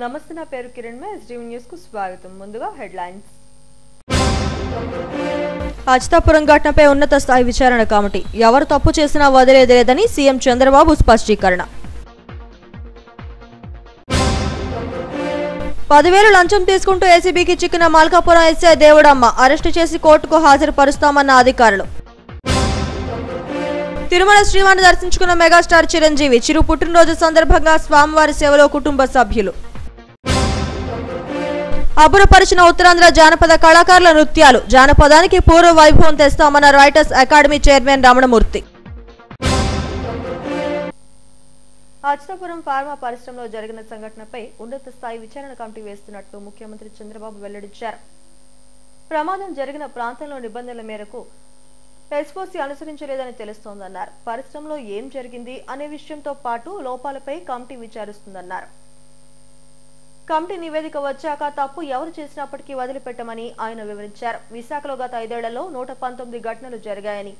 నమస్తే, నా పేరు కిరణ్. ఎస్డీవీ న్యూస్ కు స్వాగతం. ముందుగా హెడ్లైన్స్. అచ్యుతాపురం ఘటనపై ఉన్నత స్థాయి విచారణ కమిటీ. ఎవరు తప్పు చేసినా వదిలేది లేదని సీఎం చంద్రబాబు స్పష్టీకరణ. 10,000 లంచం తీసుకుంటూ ఏసీబీకి చిక్కిన మల్కాపురం ఎస్ఐ దేవుడమ్మ అరెస్టు చేసి కోర్టుకు హాజరుపరుస్తామన్న అధికారులు. తిరుమల శ్రీవారిని దర్శించుకున్న మెగాస్టార్ చిరంజీవి. చిరు పుట్టినరోజు సందర్భంగా స్వామివారి సేవలో కుటుంబ సభ్యులు. అబ్బురపరిచిన ఉత్తరాంధ్ర జానపద కళాకారుల నృత్యాలు. జానపదానికి పూర్వ వైభవం తెస్తామన్న writers academy chairman Ramanamurthy. Atchutapuram pharma పరిశ్రమలో జరిగిన సంఘటనపై ఉన్నత స్థాయి విచారణ కమిటీ వేస్తున్నట్లు ముఖ్యమంత్రి చంద్రబాబు వెల్లడించారు. ప్రమాదం జరిగిన ప్రాంతంలో నిబంధనల మేరకు ఎస్ఓసీ అనుసరించలేదని తెలుస్తోందన్నారు. పరిశ్రమలో ఏం జరిగింది అనే విషయంతో పాటు లోపాలపై కమిటీ విచారిస్తుందన్నారు. కమిటీ నివేదిక వచ్చాక తప్పు ఎవరు చేసినప్పటికీ వదిలిపెట్టమని ఆయన వివరించారు. విశాఖలో గత 5 ఏళ్లలో 119 ఘటనలు జరిగాయని,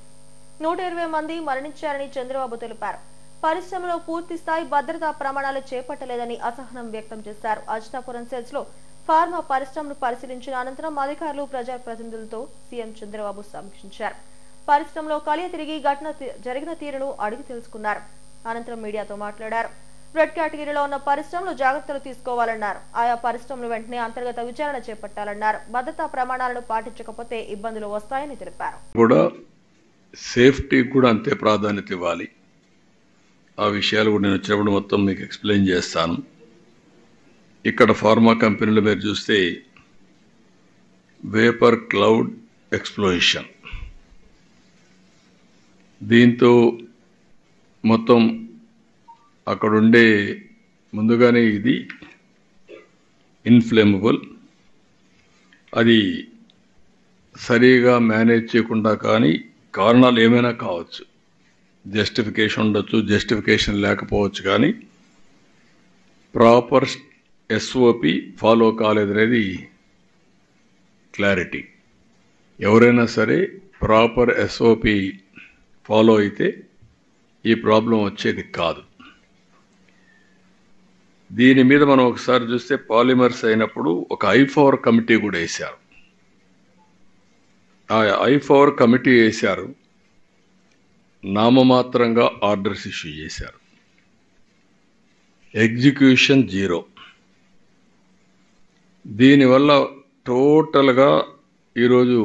120 మంది మరణించారని చంద్రబాబు తెలిపారు. పరిశ్రమలో పూర్తి స్థాయి భద్రతా ప్రమాణాలు చేపట్టలేదని అసహనం వ్యక్తం చేశారు. అచ్యుతాపురం సెల్స్ లో ఫార్మా పరిశ్రమను పరిశీలించిన అనంతరం అధికారులు, ప్రజాప్రతినిధులతో సీఎం చంద్రబాబు సమీక్షించారు. పరిశ్రమలో కలియ తిరిగి ఘటన జరిగిన తీరును అడిగి తెలుసుకున్నారు. అనంతరం మీడియాతో మాట్లాడారు. రెడ్ కేటగిరీలో ఉన్న పరిశ్రమలు జాగ్రత్తలు తీసుకోవాలన్నారు. ఆయా పరిశ్రమలు వెంటనే అంతర్గత విచారణ చేపట్టాలన్నారు. భద్రతా ప్రమాణాలను పాటించకపోతే ఇబ్బందులు వస్తాయని తెలిపారు. సేఫ్టీ కూడా అంతే ప్రాధాన్యత ఇవ్వాలి. ఆ విషయాలు కూడా నేను వచ్చినప్పుడు మొత్తం మీకు ఎక్స్ప్లెయిన్ చేస్తాను. ఇక్కడ ఫార్మా కంపెనీలు మీరు చూస్తే వేపర్ క్లౌడ్ ఎక్స్ప్లోషన్, దీంతో మొత్తం అక్కడుండే ముందుగానే ఇది ఇన్ఫ్లేమబుల్, అది సరిగా మేనేజ్ చేయకుండా కానీ కారణాలు ఏమైనా కావచ్చు, జస్టిఫికేషన్ ఉండొచ్చు, జస్టిఫికేషన్ లేకపోవచ్చు, కానీ ప్రాపర్ ఎస్ఓపి ఫాలో కాలేదనేది క్లారిటీ. ఎవరైనా సరే ప్రాపర్ ఎస్ఓపి ఫాలో అయితే ఈ ప్రాబ్లం వచ్చేది కాదు. దీని మీద మనం ఒకసారి చూస్తే పాలిమర్స్ అయినప్పుడు ఒక I4 కమిటీ కూడా వేశారు. ఆ I4 కమిటీ వేశారు, నామమాత్రంగా ఆర్డర్స్ ఇష్యూ చేశారు, ఎగ్జిక్యూషన్ 0. దీనివల్ల టోటల్గా ఈరోజు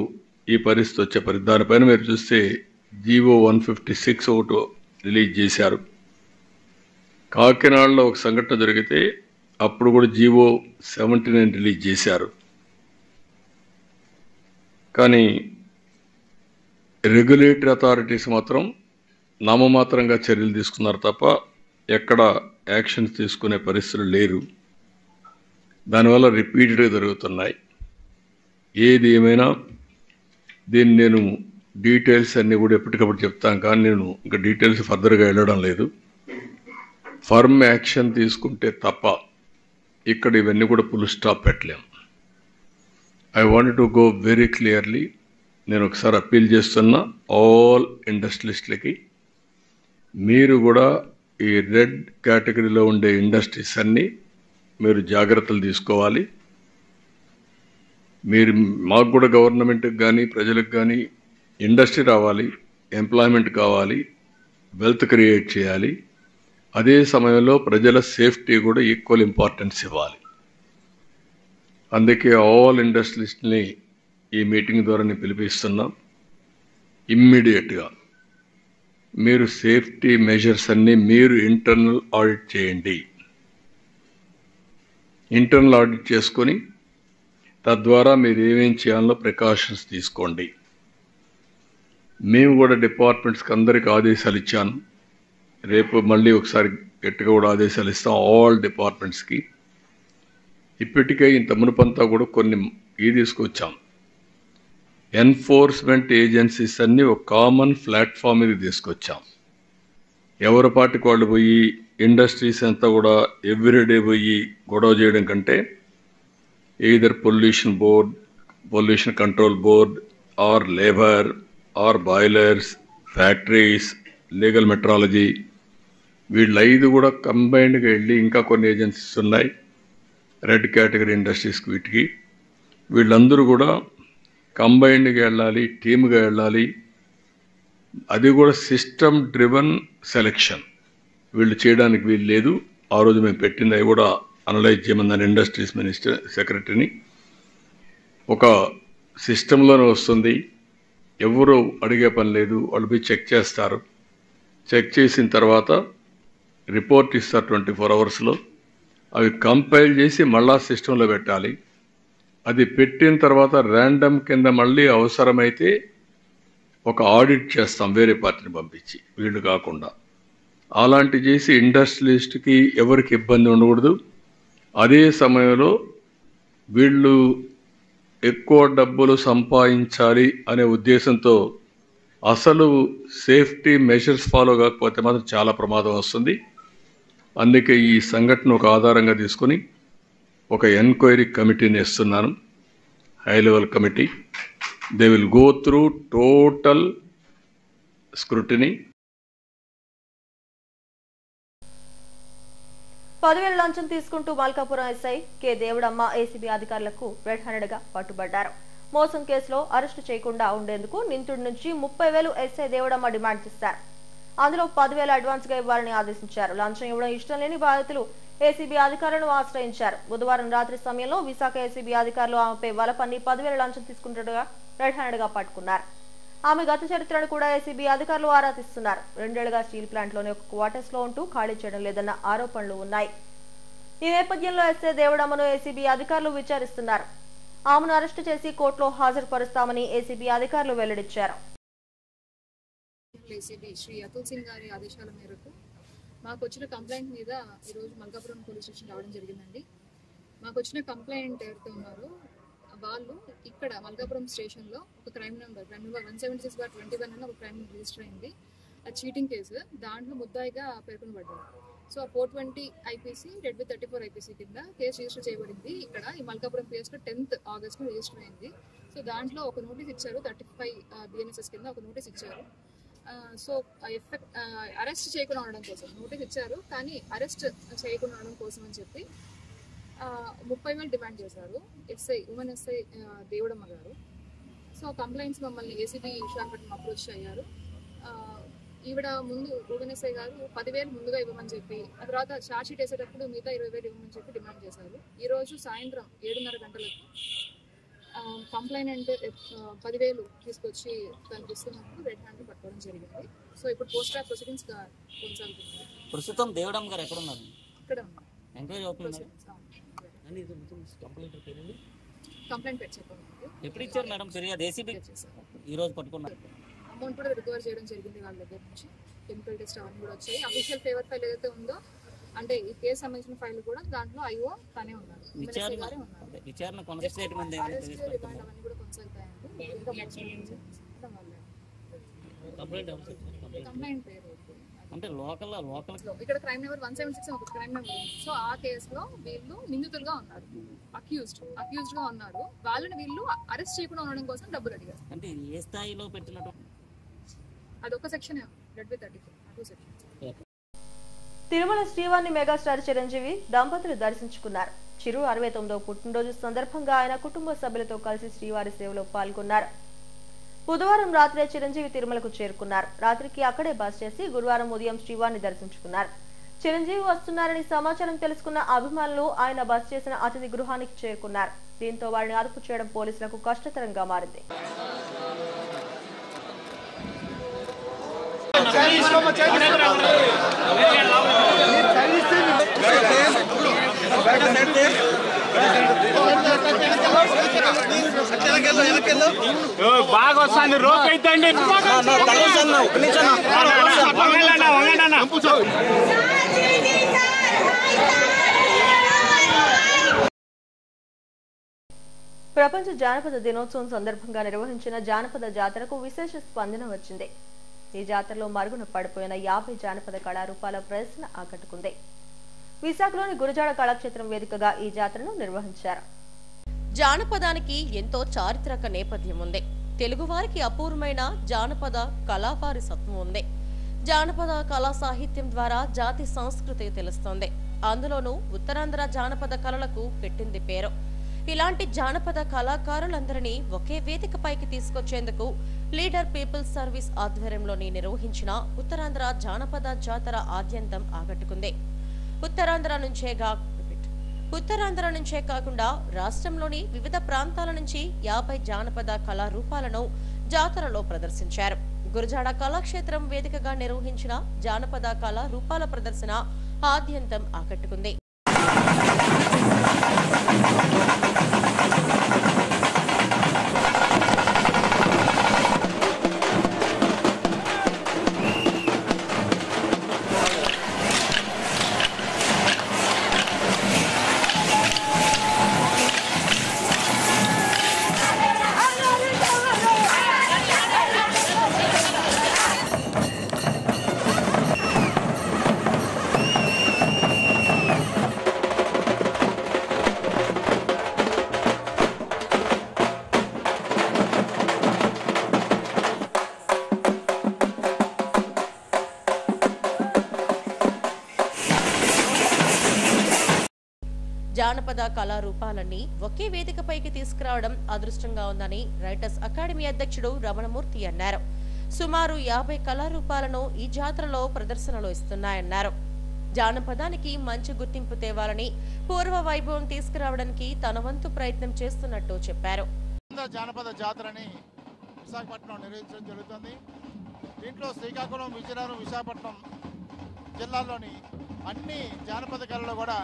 ఈ పరిస్థితి వచ్చే దానిపైన మీరు చూస్తే జీవో 156 ఒకటి రిలీజ్ చేశారు. కాకినాడలో ఒక సంఘటన జరిగితే అప్పుడు కూడా జీవో 79 రిలీజ్ చేశారు. కానీ రెగ్యులేటరీ అథారిటీస్ మాత్రం నామమాత్రంగా చర్యలు తీసుకున్నారు తప్ప ఎక్కడ యాక్షన్స్ తీసుకునే పరిస్థితులు లేరు. దానివల్ల రిపీటెడ్గా జరుగుతున్నాయి. ఏది ఏమైనా దీన్ని నేను డీటెయిల్స్ అన్నీ కూడా ఎప్పటికప్పుడు చెప్తాను, కానీ నేను ఇంకా డీటెయిల్స్ ఫర్దర్గా వెళ్ళడం లేదు. ఫర్మ్ యాక్షన్ తీసుకుంటే తప్ప ఇక్కడ ఇవన్నీ కూడా ఫుల్ స్టాప్ పెట్టలేం. I want to go very clearly. నేను ఒకసారి అప్పీల్ చేస్తున్నా ఆల్ ఇండస్ట్రియలిస్టులకి, మీరు కూడా ఈ రెడ్ కేటగిరీలో ఉండే ఇండస్ట్రీస్ అన్నీ మీరు జాగ్రత్తలు తీసుకోవాలి. మీరు మాకు కూడా గవర్నమెంట్కి కానీ ప్రజలకు కానీ ఇండస్ట్రీ రావాలి, ఎంప్లాయ్మెంట్ కావాలి, వెల్త్ క్రియేట్ చేయాలి. అదే సమయంలో ప్రజల సేఫ్టీ కూడా ఈక్వల్ ఇంపార్టెన్స్ ఇవ్వాలి. అందుకే ఆల్ ఇండస్ట్రియలిస్ట్ని ఈ మీటింగ్ ద్వారా నేను పిలిపిస్తున్నాం. ఇమ్మీడియట్గా మీరు సేఫ్టీ మెజర్స్ అన్నీ మీరు ఇంటర్నల్ ఆడిట్ చేయండి. ఇంటర్నల్ ఆడిట్ చేసుకొని తద్వారా మీరు ఏమేం చేయాలో ప్రికాషన్స్ తీసుకోండి. మేము కూడా డిపార్ట్మెంట్స్కి అందరికీ ఆదేశాలు ఇచ్చాను. రేపు మళ్ళీ ఒకసారి గట్టిగా కూడా ఆదేశాలు ఇస్తాం ఆల్ డిపార్ట్మెంట్స్కి. ఇప్పటికే ఇంత మునుపంతా కూడా కొన్ని తీసుకొచ్చాం. ఎన్ఫోర్స్మెంట్ ఏజెన్సీస్ అన్నీ ఒక కామన్ ప్లాట్ఫామ్ మీద తీసుకొచ్చాం. ఎవరి పాటికి వాళ్ళు పోయి ఇండస్ట్రీస్ అంతా కూడా ఎవ్రీడే పోయి గొడవ చేయడం కంటే either pollution control board or labor or boilers, factories, legal metrology, వీళ్ళు 5 కూడా కంబైన్డ్గా వెళ్ళి ఇంకా కొన్ని ఏజెన్సీస్ ఉన్నాయి. రెడ్ కేటగిరీ ఇండస్ట్రీస్కి వీటికి వీళ్ళందరూ కూడా కంబైన్డ్గా వెళ్ళాలి, టీమ్గా వెళ్ళాలి. అది కూడా సిస్టమ్ డ్రివన్ సెలెక్షన్ వీళ్ళు చేయడానికి వీలు లేదు. ఆ రోజు మేము పెట్టింది అవి కూడా అనలైజ్ చేయమన్నాను ఇండస్ట్రీస్ మినిస్టర్ సెక్రటరీని. ఒక సిస్టంలోనే వస్తుంది, ఎవరు అడిగే పని లేదు, వాళ్ళు పోయి చెక్ చేస్తారు. చెక్ చేసిన తర్వాత రిపోర్ట్ ఇస్తారు 24 అవర్స్లో. అవి కంపైల్ చేసి మళ్ళా సిస్టంలో పెట్టాలి. అది పెట్టిన తర్వాత ర్యాండమ్ కింద మళ్ళీ అవసరమైతే ఒక ఆడిట్ చేస్తాం వేరే పార్టీని పంపించి, వీళ్ళు కాకుండా. అలాంటి చేసి ఇండస్ట్రియలిస్ట్కి ఎవరికి ఇబ్బంది ఉండకూడదు. అదే సమయంలో వీళ్ళు ఎక్కువ డబ్బులు సంపాదించాలి అనే ఉద్దేశంతో అసలు సేఫ్టీ మెషర్స్ ఫాలో కాకపోతే మాత్రం చాలా ప్రమాదం వస్తుంది. అందుకే ఈ సంఘటన ఒక ఆధారంగా తీసుకొని ఒక ఎంక్వైరీ కమిటీని ఇస్తున్నాను, high level committee. They will go through total scrutiny. 10,000 లంచం తీసుకుంటూ మల్కాపురం ఎస్ఐ కె దేవుడమ్మ ఏసీబీ అధికారులకు రెడ్ హ్యాండెడ్ గా పట్టుబడ్డారు. మోసం కేసులో అరెస్టు చేయకుండా ఉండేందుకు నిందితుడి నుంచి 30,000 ఎస్ఐ దేవుడమ్మ డిమాండ్ చేశారు. అందులో 10,000 అడ్వాన్స్ గా ఇవ్వాలని ఆదేశించారు. లంచం ఇవ్వడం ఇష్టం లేని బాధితులు ఏసీబీ అధికారులను ఆశ్రయించారు. బుధవారం రాత్రి సమయంలో విశాఖ ఏసీబీ అధికారులు ఆమెపై వలపన్ని 10,000 లంచం తీసుకుంటుండగా రెడ్ హ్యాండెడ్ గా పట్టుకున్నారు. ఆమె గత చరిత్రను కూడా ఏసీబీ అధికారులు ఆరా తీస్తున్నారు. 2 ఏళ్లుగా స్టీల్ ప్లాంట్లోని ఒక క్వార్టర్స్ లో ఉంటూ ఖాళీ చేయడం లేదన్న ఆరోపణలు ఉన్నాయి. ఈ నేపథ్యంలో ఎస్ఐ దేవుడమ్మను ఏసీబీ అధికారులు విచారిస్తున్నారు. ఆమెను అరెస్టు చేసి కోర్టులో హాజరుపరుస్తామని ఏసీబీ అధికారులు వెల్లడించారు. ఏసీబీ శ్రీ అతుల్ సింగ్ గారి ఆదేశాల మేరకు మాకు వచ్చిన కంప్లైంట్ మీద ఈరోజు మల్కాపురం పోలీస్ స్టేషన్ రావడం జరిగిందండి. మాకు వచ్చిన కంప్లైంట్ ఎవరైతే ఉన్నారో వాళ్ళు ఇక్కడ మల్కాపురం స్టేషన్లో ఒక క్రైమ్ నెంబర్ 176/21 అని ఒక క్రైమ్ రిజిస్టర్ అయింది. అది చీటింగ్ కేసు. దాంట్లో ముద్దాయిగా పేర్కొనబడ్డారు. So 420 IPC read with 34 IPC కింద కేసు రిజిస్టర్ చేయబడింది. ఇక్కడ ఈ మల్కాపురం కేసులో 10th ఆగస్టు రిజిస్టర్ అయింది. సో దాంట్లో ఒక నోటీస్ ఇచ్చారు, 35 బిఎన్ఎస్ఎస్ కింద ఒక నోటీస్ ఇచ్చారు. సో అరెస్ట్ చేయకుండా ఉండడం కోసం నోటీస్ ఇచ్చారు, కానీ అరెస్ట్ చేయకుండా ఉండడం కోసం అని చెప్పి 30,000 డిమాండ్ చేశారు ఉమెన్ ఎస్ఐ దేవుడమ్మ గారు. సో కంప్లైంట్స్ మమ్మల్ని ఏసీబీ విశాఖపట్నం అప్రోచ్ అయ్యారు. ఈవిడ ముందు ఉమెన్ ఎస్ఐ గారు 10,000 ముందుగా ఇవ్వమని చెప్పి, ఆ తర్వాత ఛార్జ్ షీట్ వేసేటప్పుడు మిగతా 20,000 ఇవ్వమని చెప్పి డిమాండ్ చేశారు. ఈరోజు సాయంత్రం 7:30 గంటలకు కంప్లైంట్ 10,000 తీసుకొచ్చి తనకు ఇస్తున్నప్పుడు రెడ్ హ్యాండ్ పట్టుకోవడం జరిగింది. సో ఇప్పుడు పోస్ట్ ఆఫ్ ప్రొసీడింగ్స్ కొనసాగుతుంది. ప్రస్తుతం దేవుడమ్మ గారు ఎక్కడ ఉన్నారు? ఇక్కడ ఉన్నారు. ఎంక్వైరీ అవుతుంది. కంప్లైంట్ పెట్టారు. ఎప్పుడు ఇచ్చారు మేడం ఫిర్యాదు? ఏసీబీ ఈ రోజు పట్టుకున్నారు. అమౌంట్ కూడా రికవర్ చేయడం జరిగింది వాళ్ళ దగ్గర నుంచి. కెమికల్ టెస్ట్ అవన్నీ కూడా వచ్చాయి. అఫీషియల్ ఫేవర్ ఫైల్ ఏదైతే ఉందో, అంటే ఈ కేసు సంబంధించిన ఫైల్ కూడా దాంట్లో ఐఓ తనే ఉన్నారు. విచారణ కొనసాగుతాయండి. కంప్లైంట్ పేరు అంటే లోకల్ ఇక్కడ క్రైమ్ నెంబర్ 176 ఒక క్రైమ్ నెంబర్ ఉంది. సో ఆ కేసులో వీళ్ళు నిందితులుగా ఉన్నారు, అక్యూజ్డ్ గా ఉన్నారు. వాళ్ళని వీళ్ళు అరెస్ట్ చేయకుండా ఉండడం కోసం డబ్బులు అడిగారు. అంటే ఏ స్థాయిలో పెట్టినట్టు? అదొక section red with 34 section. Tirumala శ్రీవారిని మెగాస్టార్ చిరంజీవి దంపతులు దర్శించుకున్నారు. చిరు 69వ పుట్టినరోజు సందర్భంగా ఆయన కుటుంబ సభ్యులతో కలిసి శ్రీవారి సేవలో పాల్గొన్నారు. బుధవారం రాత్రే చిరంజీవి తిరుమలకు చేరుకున్నారు. రాత్రికి అక్కడే బస చేసి గురువారం ఉదయం శ్రీవారిని దర్శించుకున్నారు. చిరంజీవి వస్తున్నారని సమాచారం తెలుసుకున్న అభిమానులు ఆయన బస చేసిన అతిథి గృహానికి చేరుకున్నారు. దీంతో వారిని అదుపు చేయడం పోలీసులకు కష్టతరంగా మారింది. బాగా వస్తాను రోక్ అయితే ప్రపంచ జానపద దినోత్సవం సందర్భంగా నిర్వహించిన జానపద జాతరకు విశేష స్పందన వచ్చింది. ఈ జాతరలో మరుగున పడిపోయిన 50 జానపద కళారూపాల ప్రదర్శన ఆకట్టుకుంది. విశాఖలోని గురజాడ కళాక్షేత్రం వేదికగా ఈ జాతరను నిర్వహించారు. జానపదానికి ఎంతో చారిత్రక నేపథ్యం ఉంది. తెలుగువారికి అపూర్వమైన జానపద కళావారి సత్వం ఉంది. జానపద కళా సాహిత్యం ద్వారా జాతి సంస్కృతి తెలుస్తోంది. అందులోనూ ఉత్తరాంధ్ర జానపద కళలకు పెట్టింది పేరు. ఇలాంటి జానపద కళాకారులందరినీ ఒకే వేదికపైకి తీసుకొచ్చేందుకు లీడర్ పీపుల్స్ సర్వీస్ ఆధ్వర్యంలోని నిర్వహించిన ఉత్తరాంధ్ర జానపద జాతర ఆద్యంతం ఆకట్టుకుంది. ఉత్తరాంధ్ర నుంచే కాకుండా రాష్ట్రంలోని వివిధ ప్రాంతాల నుంచి 50 జానపద కళారూపాలను జాతరలో ప్రదర్శించారు. గురజాడ కళాక్షేత్రం వేదికగా నిర్వహించిన జానపద కళారూపాల ప్రదర్శన ఆద్యంతం ఆకట్టుకుంది. జానపద కళారూపాలన్నీ ఒకే వేదికపైకి తీసుకురావడం అదృష్టంగా ఉందని రైటర్స్ అకాడమీ అధ్యక్షుడు రమణమూర్తి అన్నారు. సుమారు 50 కళారూపాలను ఈ జాతరలో ప్రదర్శనలో ఇస్తున్నాయన్నారు. జానపదానికి మంచి గుర్తింపు తేవాలని, పూర్వ వైభవం తీసుకురావడానికి తన వంతు ప్రయత్నం చేస్తున్నట్టు చెప్పారు. జానపద జాతరని విశాఖపట్నం నిర్వహించడం జరుగుతుంది. దీంట్లో శ్రీకాకుళం, విజయనగరం, విశాఖపట్నం జిల్లాల్లోని అన్ని జానపద కళలు కూడా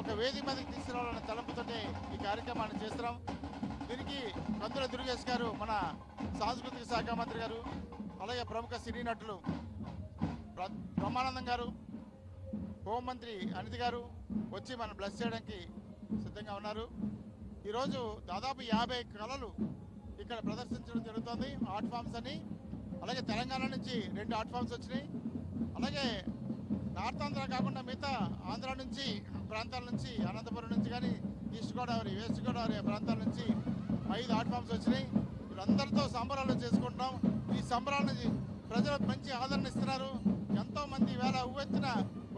ఒక వేదిక మీదకి తీసుకురావాలన్న తలంపుతోనే ఈ కార్యక్రమాన్ని చేస్తున్నాం. దీనికి కందుల దుర్గేష్ గారు, మన సాంస్కృతిక శాఖ మంత్రి గారు, అలాగే ప్రముఖ సినీ నటులు బ్రహ్మానందం గారు, హోంమంత్రి అనిత గారు వచ్చి మనం బ్లెస్ చేయడానికి సిద్ధంగా ఉన్నారు. ఈరోజు దాదాపు 50 కళలు ఇక్కడ ప్రదర్శించడం జరుగుతుంది. ఆర్ట్ ఫామ్స్ అని, అలాగే తెలంగాణ నుంచి 2 ఆర్ట్ ఫామ్స్ వచ్చినాయి. అలాగే నార్త్ ఆంధ్ర కాకుండా మిగతా ఆంధ్ర నుంచి ప్రాంతాల నుంచి, అనంతపురం నుంచి కానీ, ఈస్ట్ గోదావరి, వెస్ట్ గోదావరి ప్రాంతాల నుంచి 5 ఆర్ట్ ఫామ్స్ వచ్చినాయి. వీళ్ళందరితో సంబరాలు చేసుకుంటున్నాం. ఈ సంబరాలను ప్రజలు మంచి ఆదరణ ఇస్తున్నారు. ఎంతో మంది వేళ ఉవ్వెత్తున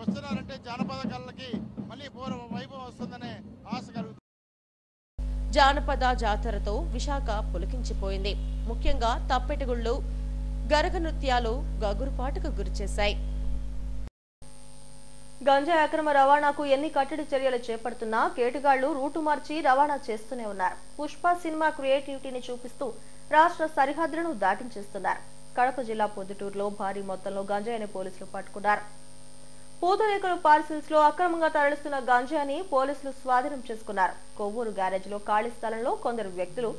వస్తున్నారంటే జానపద కళలకి మళ్ళీ పూర్వ వైభవం వస్తుందనే ఆశ కలుగుతుంది. జానపద జాతరతో విశాఖ పులకించిపోయింది. ముఖ్యంగా తప్పెటగుళ్ళు, గరగ నృత్యాలు గగురుపాటుకు గురిచేశాయి. గంజాయి అక్రమ రవాణాకు ఎన్ని కట్టడి చర్యలు చేపడుతున్నా కేటుగాళ్లు రూటు మార్చి రవాణా చేస్తూనే ఉన్నారు. పుష్ప సినిమా క్రియేటివిటీని చూపిస్తూ రాష్ట్ర సరిహద్దులను దాటించేస్తున్నారు. కడప జిల్లా పొద్దుటూరులో భారీ మొత్తంలో గంజాయిని పోలీసులు పట్టుకున్నారు. పూతరేకులు పార్సిల్స్ లో అక్రమంగా తరలిస్తున్న గంజాయిని పోలీసులు స్వాధీనం చేసుకున్నారు. కొవ్వూరు గ్యారేజ్ లో ఖాళీ స్థలంలో కొందరు వ్యక్తులు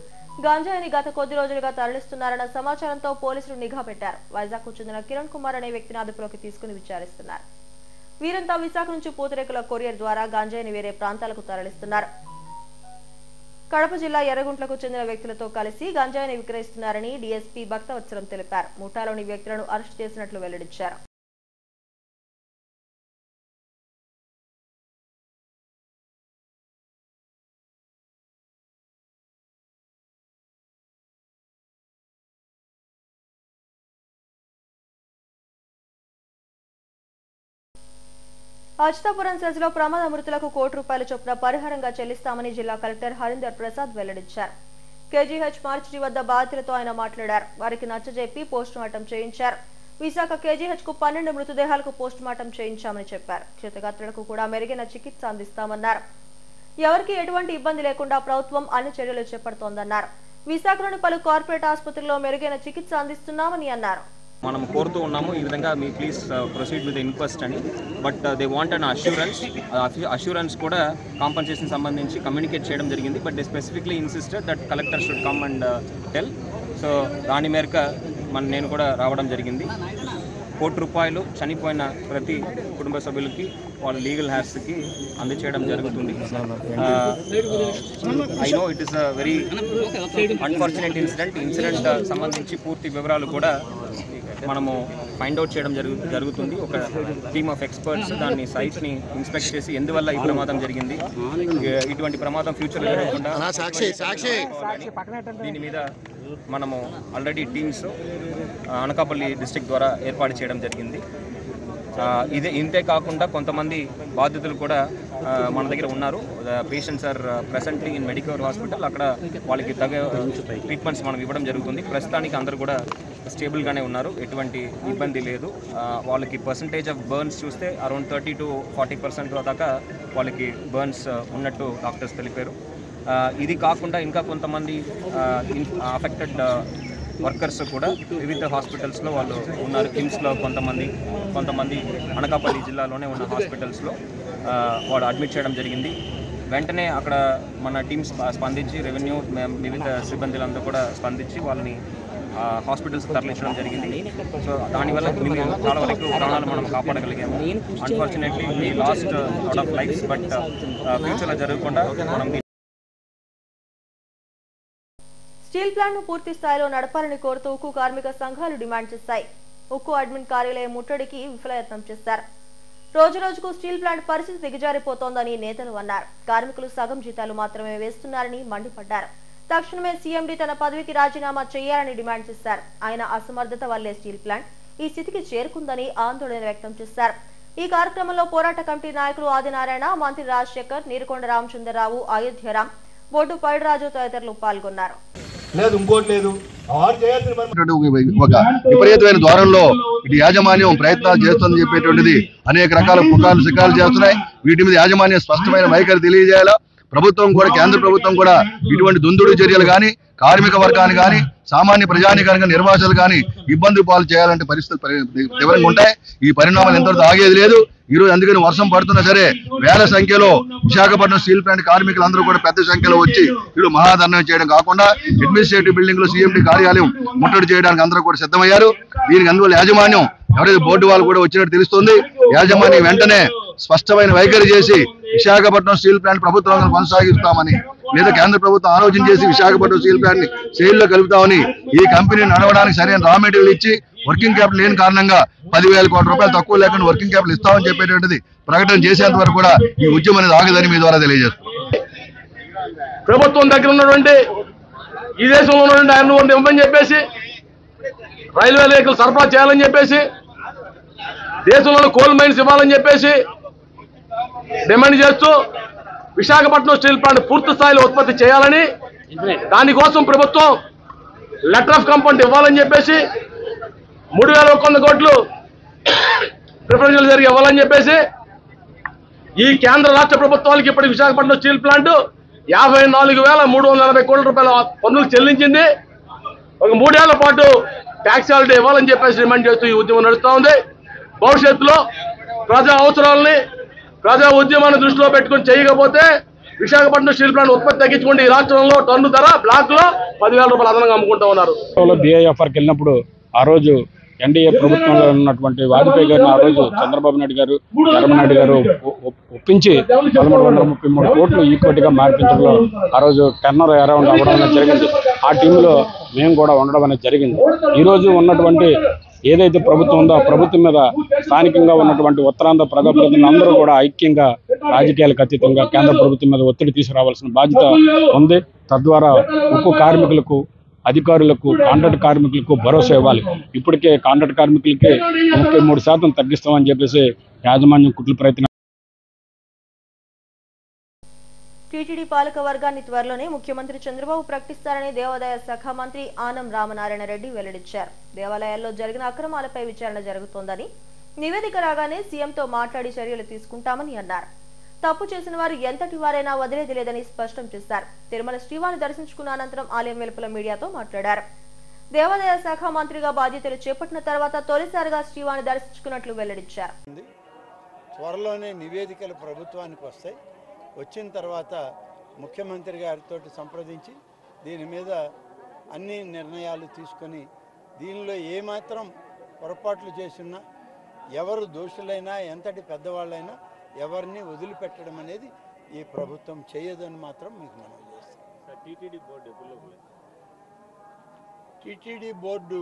గంజాయిని గత కొద్ది రోజులుగా తరలిస్తున్నారన్న సమాచారంతో పోలీసులు నిఘా పెట్టారు. వైజాగ్ కు చెందిన కిరణ్ కుమార్ అనే వ్యక్తిని అదుపులోకి తీసుకుని విచారిస్తున్నారు. వీరంతా విశాఖ నుంచి పూతరేకుల కొరియర్ ద్వారా గంజాయిని వేరే ప్రాంతాలకు తరలిస్తున్నారు. కడప జిల్లా ఎర్రగుంట్లకు చెందిన వ్యక్తులతో కలిసి గంజాయిని విక్రయిస్తున్నారని డీఎస్పీ భక్తవత్సలం తెలిపారు. ముఠాలోని వ్యక్తులను అరెస్టు చేసినట్లు వెల్లడించారు. అచ్యుతాపురం సెజ్లో ప్రమాద మృతులకు ₹1 చొప్పున పరిహారంగా చెల్లిస్తామని జిల్లా కలెక్టర్ హరీందర్ ప్రసాద్ వెల్లడించారు. కేజీహెచ్ మార్చిడి వద్ద బాధితులతో ఆయన మాట్లాడారు. వారికి నచ్చజెప్పి పోస్టుమార్టం చేయించారు. విశాఖ కేజీహెచ్ కు 12 మృతదేహాలకు పోస్టుమార్టం చేయించామని చెప్పారు. క్షతగాత్రులకు కూడా మెరుగైన చికిత్స అందిస్తామన్నారు. ఎవరికి ఎటువంటి ఇబ్బంది లేకుండా ప్రభుత్వం అన్ని చర్యలు చేపడుతోందన్నారు. విశాఖలోని పలు కార్పొరేట్ ఆసుపత్రుల్లో మెరుగైన చికిత్స అందిస్తున్నామని అన్నారు. మనం కోరుతూ ఉన్నాము ఈ విధంగా me please proceed with inquest అని. But they want an assurance కూడా కాంపన్సేషన్ సంబంధించి కమ్యూనికేట్ చేయడం జరిగింది. But they specifically insisted that collector should come and tell. So దాని మేరకు నేను కూడా రావడం జరిగింది. ₹1 చనిపోయిన ప్రతి కుటుంబ సభ్యులకి వాళ్ళ లీగల్ హ్యాస్కి అందచేయడం జరుగుతుంది. I know it is a very unfortunate incident సంబంధించి పూర్తి వివరాలు కూడా మనము ఫైండ్ అవుట్ చేయడం జరుగుతుంది. ఒక టీమ్ ఆఫ్ ఎక్స్పర్ట్స్ దాన్ని సైట్ని ఇన్స్పెక్ట్ చేసి ఎందువల్ల ఈ ప్రమాదం జరిగింది, ఇటువంటి ప్రమాదం ఫ్యూచర్లో జరగకుండా దీని మీద మనము ఆల్రెడీ టీమ్స్ అనకాపల్లి డిస్ట్రిక్ట్ ద్వారా ఏర్పాటు చేయడం జరిగింది. ఇంతే కాకుండా కొంతమంది బాధితులు కూడా మన దగ్గర ఉన్నారు. Patients are presently in medical hospital. అక్కడ వాళ్ళకి తగ్గ ట్రీట్మెంట్స్ మనం ఇవ్వడం జరుగుతుంది. ప్రస్తుతానికి అందరూ కూడా స్టేబుల్గానే ఉన్నారు, ఎటువంటి ఇబ్బంది లేదు. వాళ్ళకి పర్సంటేజ్ ఆఫ్ బర్న్స్ చూస్తే అరౌండ్ 30 to 40% దాకా వాళ్ళకి బర్న్స్ ఉన్నట్టు డాక్టర్స్ తెలిపారు. ఇది కాకుండా ఇంకా కొంతమంది అఫెక్టెడ్ వర్కర్స్ కూడా వివిధ హాస్పిటల్స్లో వాళ్ళు ఉన్నారు. కిమ్స్లో కొంతమంది అనకాపల్లి జిల్లాలోనే ఉన్న హాస్పిటల్స్లో వాళ్ళు అడ్మిట్ చేయడం జరిగింది. వెంటనే అక్కడ మన టీమ్స్ స్పందించి రెవెన్యూ వివిధ సిబ్బందులంతా కూడా స్పందించి వాళ్ళని హాస్పిటల్స్ తరలించడం జరిగింది. సో దానివల్ల చాలా వరకు ప్రాణాలు మనం కాపాడగలిగాము. Unfortunately we lost lot of lives, but ఫ్యూచర్లో జరగకుండా మనం స్టీల్ ప్లాంట్ ను పూర్తి స్థాయిలో నడపాలని కోరుతూ ఉక్కు కార్మిక సంఘాలు డిమాండ్ చేశాయి. ఉక్కు అడ్మిన్ కార్యాలయం ముట్టడికి విఫలయత్నం చేశారు. రోజురోజుకు స్టీల్ ప్లాంట్ పరిస్థితి దిగజారిపోతోందని నేతలు అన్నారు. కార్మికులు సగం జీతాలు మాత్రమే వేస్తున్నారని మండిపడ్డారు. తక్షణమే సీఎండీ తన పదవికి రాజీనామా చేయాలని డిమాండ్ చేశారు. ఆయన అసమర్థత వల్లే స్టీల్ ప్లాంట్ ఈ స్థితికి చేరుకుందని ఆందోళన వ్యక్తం చేశారు. ఈ కార్యక్రమంలో పోరాట కమిటీ నాయకులు ఆదినారాయణ, మంత్రి రాజశేఖర్, నీరుకొండ రామచంద్రరావు, అయోధ్యరాం, బొడ్డు పైడిరాజు తదితరులు పాల్గొన్నారు. ఒక విపరీతమైన ద్వారంలో ఇటు యాజమాన్యం ప్రయత్నాలు చేస్తుందని చెప్పేటువంటిది అనేక రకాల పుకార్లు శిఖాలు చేస్తున్నాయి. వీటి మీద యాజమాన్యం స్పష్టమైన వైఖరి తెలియజేయాలా. ప్రభుత్వం కూడా, కేంద్ర ప్రభుత్వం కూడా ఇటువంటి దుందుడు చర్యలు కానీ, కార్మిక వర్గాన్ని కానీ, సామాన్య ప్రజానికానికి నిర్వాసాలు కానీ ఇబ్బంది పాలు చేయాలంటే పరిస్థితులు తీవ్రంగా ఉంటాయి. ఈ పరిణామాలు ఎంతవరకు ఆగేది లేదు. ఈ రోజు అందుకని వర్షం పడుతున్నా సరే వేల సంఖ్యలో విశాఖపట్నం స్టీల్ ప్లాంట్ కార్మికులందరూ కూడా పెద్ద సంఖ్యలో వచ్చి వీళ్ళు మహాధర్నా చేయడం కాకుండా అడ్మినిస్ట్రేటివ్ బిల్డింగ్ లో సీఎండీ కార్యాలయం ముట్టడి చేయడానికి అందరూ కూడా సిద్ధమయ్యారు. దీనికి అందువల్ల యాజమాన్యం ఎవరైతే బోర్డు వాళ్ళు కూడా వచ్చినట్టు తెలుస్తుంది. యాజమాన్యం వెంటనే స్పష్టమైన వైఖరి చేసి విశాఖపట్నం స్టీల్ ప్లాంట్ ప్రభుత్వం కొనసాగిస్తామని, లేదా కేంద్ర ప్రభుత్వం ఆలోచన చేసి విశాఖపట్నం స్టీల్ ప్లాంట్ ని సేల్లో కలుపుతామని, ఈ కంపెనీ నడవడానికి సరైన రా మెటీరియల్ ఇచ్చి వర్కింగ్ క్యాపిటల్ లేని కారణంగా 10,000 కోట్ల రూపాయలు తక్కువ లేకుండా వర్కింగ్ క్యాపిటల్ ఇస్తామని చెప్పేటువంటిది ప్రకటన చేసేంత వరకు కూడా ఈ ఉద్యమం అనేది ఆగదని మీ ద్వారా తెలియజేస్తాం. ప్రభుత్వం దగ్గర ఉన్నటువంటి ఈ దేశంలో ఉన్నటువంటి ఆయన ఇవ్వమని చెప్పేసి, రైల్వే లేఖలు సరఫరా చేయాలని చెప్పేసి, దేశంలో కోల్ మైన్స్ ఇవ్వాలని చెప్పేసి డిమాండ్ చేస్తూ విశాఖపట్నం స్టీల్ ప్లాంట్ పూర్తి స్థాయిలో ఉత్పత్తి చేయాలని, దానికోసం ప్రభుత్వం లెటర్ ఆఫ్ కంపౌండ్ ఇవ్వాలని చెప్పేసి 3,100 కోట్లు ప్రిఫరెన్షియల్ జరిగి ఇవ్వాలని చెప్పేసి, ఈ కేంద్ర రాష్ట్ర ప్రభుత్వాలకి ఇప్పటి విశాఖపట్నం స్టీల్ ప్లాంట్ 54,340 కోట్ల రూపాయల పన్నులు చెల్లించింది. ఒక 3 ఏళ్ల పాటు ట్యాక్స్ హాలిడే ఇవ్వాలని చెప్పేసి డిమాండ్ చేస్తూ ఈ ఉద్యమం నడుస్తూ ఉంది. భవిష్యత్తులో ప్రజా అవసరాలని, ప్రజా ఉద్యమాన్ని దృష్టిలో పెట్టుకుని చేయకపోతే విశాఖపట్నం స్టీల్ ప్లాంట్ ఉత్పత్తి తగ్గించుకుంటే ఈ రాష్ట్రంలో టన్ను ధర బ్లాక్ లో 10,000 రూపాయలు అదనంగా అమ్ముకుంటూ ఉన్నారు. BIFRకి వెళ్ళినప్పుడు ఆ రోజు ఎన్డీఏ ప్రభుత్వంలో ఉన్నటువంటి వాజ్పేయి గారిని ఆ రోజు చంద్రబాబు నాయుడు గారు, జగన్మోహన్ గారు ఒప్పించి 1,333 కోట్లు ఈక్విటీగా మార్పించడంలో ఆ రోజు టర్నర్ అరౌండ్ అవ్వడం అనేది జరిగింది. ఆ టీంలో మేము కూడా ఉండడం అనేది జరిగింది. ఈరోజు ఉన్నటువంటి ఏదైతే ప్రభుత్వం ఉందో ఆ ప్రభుత్వం మీద స్థానికంగా ఉన్నటువంటి ఉత్తరాంధ్ర ప్రజాప్రతినిధులు అందరూ కూడా ఐక్యంగా రాజకీయాలకు అతీతంగా కేంద్ర ప్రభుత్వం మీద ఒత్తిడి తీసుకురావాల్సిన బాధ్యత ఉంది. తద్వారా ఉక్కు కార్మికులకు, అధికారులకు, కాంట్రాక్ట్ కార్మికులకు భరోసా ఇవ్వాలి. ఇప్పటికే కాంట్రాక్ట్ కార్మికులకి 33% తగ్గిస్తామని చెప్పేసి యాజమాన్యం కుట్ల ప్రయత్నం. టీటీడీ పాలక వర్గాన్ని త్వరలోనే ముఖ్యమంత్రి చంద్రబాబు ప్రకటిస్తారని దేవాదాయ శాఖ మంత్రి ఆనం రామనారాయణ రెడ్డి వెల్లడించారు. దేవాలయాల్లో జరిగిన అక్రమాలపై విచారణ జరుగుతోందని, నివేదిక రాగానే సీఎంతో మాట్లాడి చర్యలు తీసుకుంటామని అన్నారు. తప్పు చేసిన వారు ఎంతటి వారైనా వదిలేది లేదని స్పష్టం చేశారు. తిరుమల శ్రీవారిని దర్శించుకున్న అనంతరం ఆలయం వెలుపల మీడియాతో మాట్లాడారు. దేవాదాయ శాఖ మంత్రిగా బాధ్యతలు చేపట్టిన తర్వాత తొలిసారిగా శ్రీవారిని దర్శించుకున్నట్లు వెల్లడించారు. త్వరలోనే నివేదికలు ప్రభుత్వానికి వస్తాయి. వచ్చిన తర్వాత ముఖ్యమంత్రి గారితో సంప్రదించి దీని మీద అన్ని నిర్ణయాలు తీసుకొని, దీనిలో ఏమాత్రం పొరపాట్లు చేసినా, ఎవరు దోషులైనా, ఎంతటి పెద్దవాళ్ళైనా ఎవరిని వదిలిపెట్టడం అనేది ఈ ప్రభుత్వం చేయదని మాత్రం మీకు మనం చేస్తాం. టీటీడీ బోర్డు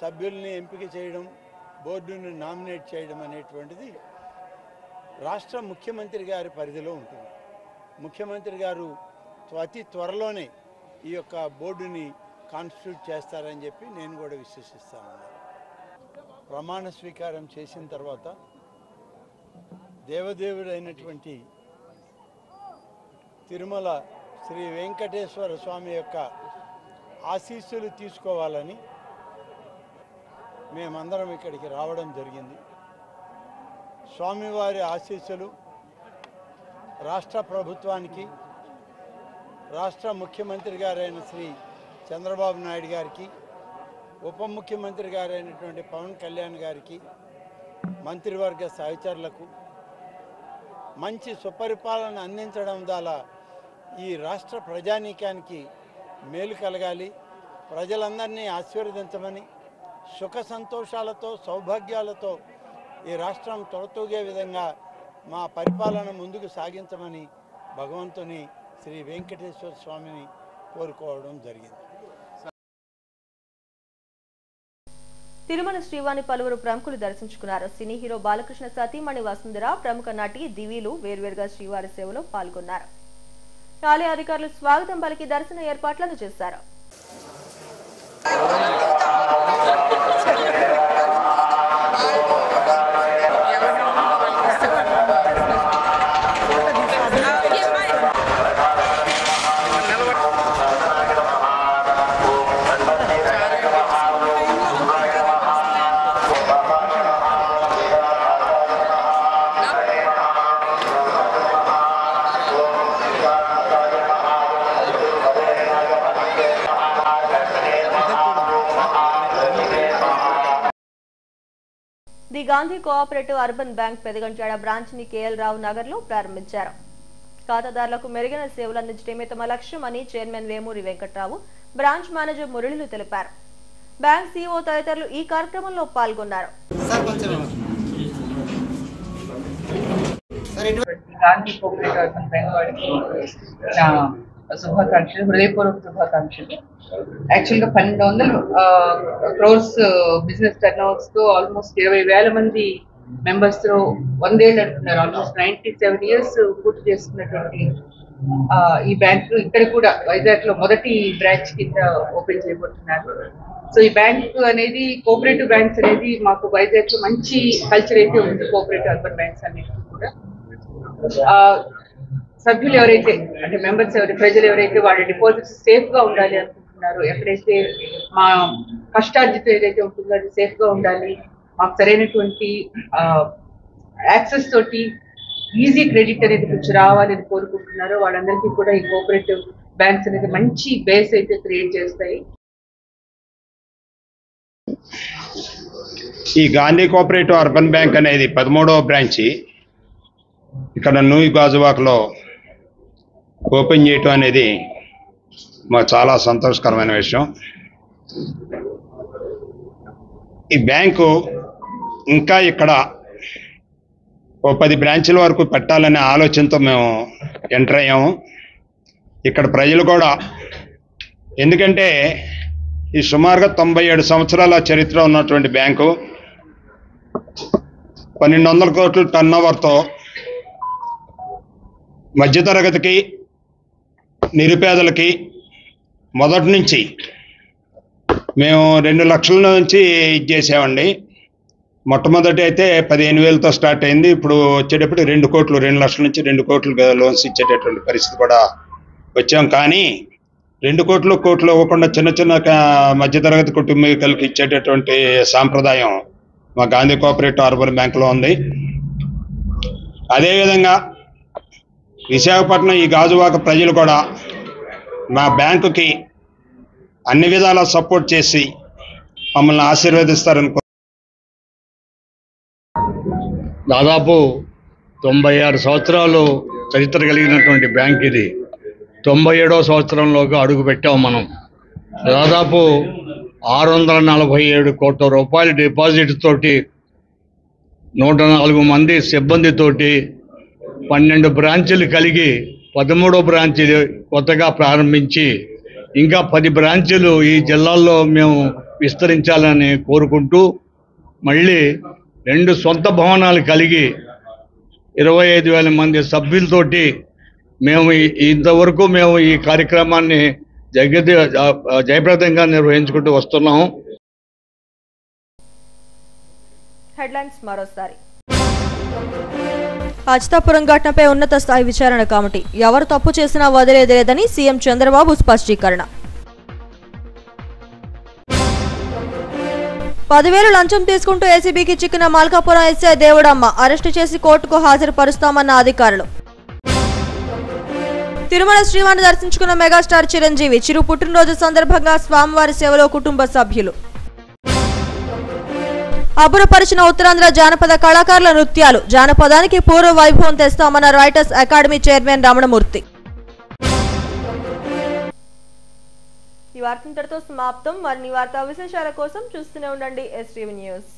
సభ్యుల్ని ఎంపిక చేయడం, బోర్డుని నామినేట్ చేయడం అనేటువంటిది రాష్ట్ర ముఖ్యమంత్రి గారి పరిధిలో ఉంటుంది. ముఖ్యమంత్రి గారు అతి త్వరలోనే ఈ యొక్క బోర్డుని కాన్స్టిట్యూట్ చేస్తారని చెప్పి నేను కూడా విశ్వసిస్తాను. ప్రమాణ స్వీకారం చేసిన తర్వాత దేవదేవుడైనటువంటి తిరుమల శ్రీ వెంకటేశ్వర స్వామి యొక్క ఆశీస్సులు తీసుకోవాలని మేమందరం ఇక్కడికి రావడం జరిగింది. స్వామివారి ఆశీస్సులు రాష్ట్ర ప్రభుత్వానికి, రాష్ట్ర ముఖ్యమంత్రి గారైన శ్రీ చంద్రబాబు నాయుడు గారికి, ఉప ముఖ్యమంత్రి గారైనటువంటి పవన్ కళ్యాణ్ గారికి, మంత్రివర్గ సహచరులకు మంచి సుపరిపాలన అందించడం ద్వారా ఈ రాష్ట్ర ప్రజానీకానికి మేలు కలగాలి, ప్రజలందరినీ ఆశీర్వదించమని, సుఖ సంతోషాలతో సౌభాగ్యాలతో ఈ రాష్ట్రం తొలతూగే విధంగా మా పరిపాలన ముందుకు సాగించమని భగవంతుని శ్రీ వెంకటేశ్వర స్వామిని కోరుకోవడం జరిగింది. తిరుమల శ్రీవాణి పలువురు ప్రముఖులు దర్శించుకున్నారు. సినీ హీరో బాలకృష్ణ సతీమణి వసుంధర, ప్రముఖ నటి దివీలు వేర్వేరుగా శ్రీవారి సేవలో పాల్గొన్నారు. ఆలయ అధికారులు స్వాగతం పలికి దర్శన ఏర్పాట్లను చేశారు. The Gandhi cooperative urban bank Pedagantyada branch ని కేఎల్ రావు నగర్ లో ప్రారంభించారు. ఖాతాదారులకు మెరుగైన సేవలు అందించడమే తమ లక్ష్యం అని chairman Vemuri Venkatrao, branch manager మురళిలు తెలిపారు. బ్యాంక్ సీఈఓ తదితరులు ఈ కార్యక్రమంలో పాల్గొన్నారు. శుభాకాంక్షలు, హృదయపూర్వక శుభాకాంక్షలు. యాక్చువల్గా 1200 క్రోర్స్ బిజినెస్ టర్నోవర్స్ తో ఆల్మోస్ట్ 20,000 మంది మెంబర్స్ తో 100 ఏళ్ళు అంటున్నారు, ఆల్మోస్ట్ 97 years పూర్తి చేసుకున్నటువంటి ఈ బ్యాంక్ ఇక్కడ కూడా వైజాగ్ లో మొదటి బ్రాంచ్ కింద ఓపెన్ చేయబోతున్నారు. సో ఈ బ్యాంక్ అనేది కోఆపరేటివ్ బ్యాంక్స్ అనేది మాకు వైజాగ్ లో మంచి కల్చర్ అయితే ఉంది. కోఆపరేటివ్ అర్బన్ బ్యాంక్స్ అన్నిటికీ కూడా సభ్యులు ఎవరైతే అంటే మెంబర్స్ ప్రజలు ఎవరైతే వాళ్ళ డిపాజిట్స్ సేఫ్ గా ఉండాలి అనుకుంటున్నారు, ఎక్కడైతే మా కష్టార్జితం ఏదైతే ఉంటుందో అది సేఫ్ గా ఉండాలి, మాకు సరైనటువంటి యాక్సెస్ తోటి ఈజీ క్రెడిట్ అనేది కొంచెం రావాలని కోరుకుంటున్నారు, వాళ్ళందరికీ కూడా ఈ కోఆపరేటివ్ బ్యాంక్స్ అనేది మంచి బేస్ అయితే క్రియేట్ చేస్తాయి. ఈ గాంధీ కోఆపరేటివ్ అర్బన్ బ్యాంక్ అనేది 13వ బ్రాంచి ఇక్కడ న్యూ గాజువాకలో ఓపెన్ చేయటం అనేది మాకు చాలా సంతోషకరమైన విషయం. ఈ బ్యాంకు ఇంకా ఇక్కడ ఓ 10 బ్రాంచ్ల వరకు పెట్టాలనే ఆలోచనతో మేము ఎంటర్ అయ్యాము. ఇక్కడ ప్రజలు కూడా, ఎందుకంటే ఈ సుమారుగా 97 సంవత్సరాల చరిత్ర ఉన్నటువంటి బ్యాంకు 1200 కోట్ల టర్న్ ఓవర్తో మధ్యతరగతికి, నిరుపేదలకి మొదటి నుంచి మేము 2 లక్షల నుంచి ఇచ్చేసామండి. మొట్టమొదటి అయితే 15,000తో స్టార్ట్ అయింది. ఇప్పుడు వచ్చేటప్పుడు 2 కోట్లు, 2 లక్షల నుంచి 2 కోట్లు లోన్స్ ఇచ్చేటటువంటి పరిస్థితి కూడా వచ్చాం. కానీ 2 కోట్లు ఇవ్వకుండా చిన్న చిన్న మధ్యతరగతి కుటుంబీకులకు ఇచ్చేటటువంటి సాంప్రదాయం మా గాంధీ కోఆపరేటివ్ అర్బన్ బ్యాంకులో ఉంది. అదేవిధంగా విశాఖపట్నం ఈ గాజువాక ప్రజలు కూడా మా బ్యాంకుకి అన్ని విధాలా సపోర్ట్ చేసి మమ్మల్ని ఆశీర్వదిస్తారనుకో. దాదాపు 96 సంవత్సరాలు చరిత్ర కలిగినటువంటి బ్యాంక్ ఇది. 97వ సంవత్సరంలోకి అడుగు పెట్టాము మనం. దాదాపు 647 కోట్ల రూపాయల డిపాజిట్ తోటి 104 మంది సిబ్బందితోటి 12 బ్రాంచీలు కలిగి 13వ బ్రాంచ్ కొత్తగా ప్రారంభించి ఇంకా 10 బ్రాంచీలు ఈ జిల్లాల్లో మేము విస్తరించాలని కోరుకుంటూ మళ్ళీ 2 సొంత భవనాలు కలిగి 25,000 మంది సభ్యులతోటి మేము ఇంతవరకు మేము ఈ కార్యక్రమాన్ని జయప్రదంగా నిర్వహించుకుంటూ వస్తున్నాము. హెడ్లైన్స్ మరోసారి. అచ్యుతాపురం ఘటనపై ఉన్నత స్థాయి విచారణ కమిటీ, ఎవరు తప్పు చేసినా వదిలేది లేదని సీఎం చంద్రబాబు స్పష్టీకరణ. 10,000 లంచం తీసుకుంటూ ఏసీబీకి చిక్కిన మల్కాపురం ఎస్ఐ దేవుడమ్మ అరెస్టు చేసి కోర్టుకు హాజరుపరుస్తామన్న అధికారులు. తిరుమల శ్రీవారిని దర్శించుకున్న మెగాస్టార్ చిరంజీవి, చిరు పుట్టినరోజు సందర్భంగా స్వామివారి సేవలో కుటుంబ సభ్యులు. అబ్బురపరిచిన ఉత్తరాంధ్ర జానపద కళాకారుల నృత్యాలు, జానపదానికి పూర్వ వైభవం తెస్తామన్న రైటర్స్ అకాడమీ చైర్మన్ రమణమూర్తి. ఈ వార్త ఇంతటితో సమాప్తం. మరిన్ని వార్తా విశేషాల కోసం చూస్తూనే ఉండండి STV న్యూస్.